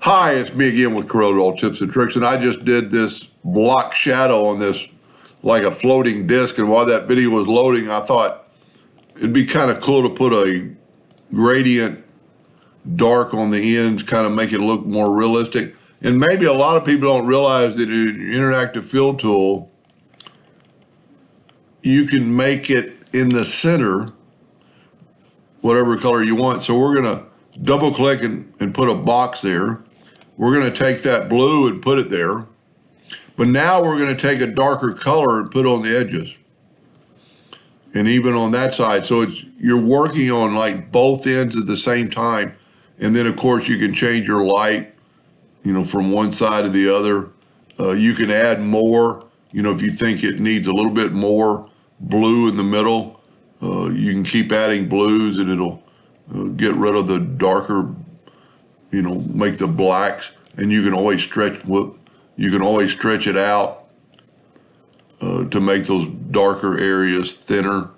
Hi, it's me again with Corel Tips and Tricks, and I just did this block shadow on this like a floating disc, and while that video was loading, I thought it'd be kind of cool to put a gradient dark on the ends, kind of make it look more realistic. And maybe a lot of people don't realize that in an interactive fill tool, you can make it in the center, whatever color you want. So we're gonna double click and put a box there. We're going to take that blue and put it there. But now we're going to take a darker color and put on the edges. And even on that side. So you're working on like both ends at the same time. And then of course you can change your light, from one side to the other. You can add more, if you think it needs a little bit more blue in the middle. You can keep adding blues and it'll get rid of the darker, make the blacks, and you can always stretch it out to make those darker areas thinner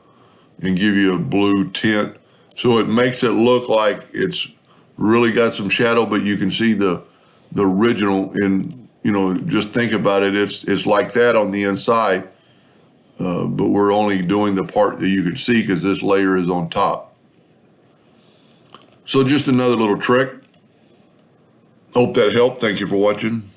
and give you a blue tint. So it makes it look like it's really got some shadow, but you can see the original. And just think about it. It's like that on the inside, but we're only doing the part that you can see because this layer is on top. So just another little trick. Hope that helped. Thank you for watching.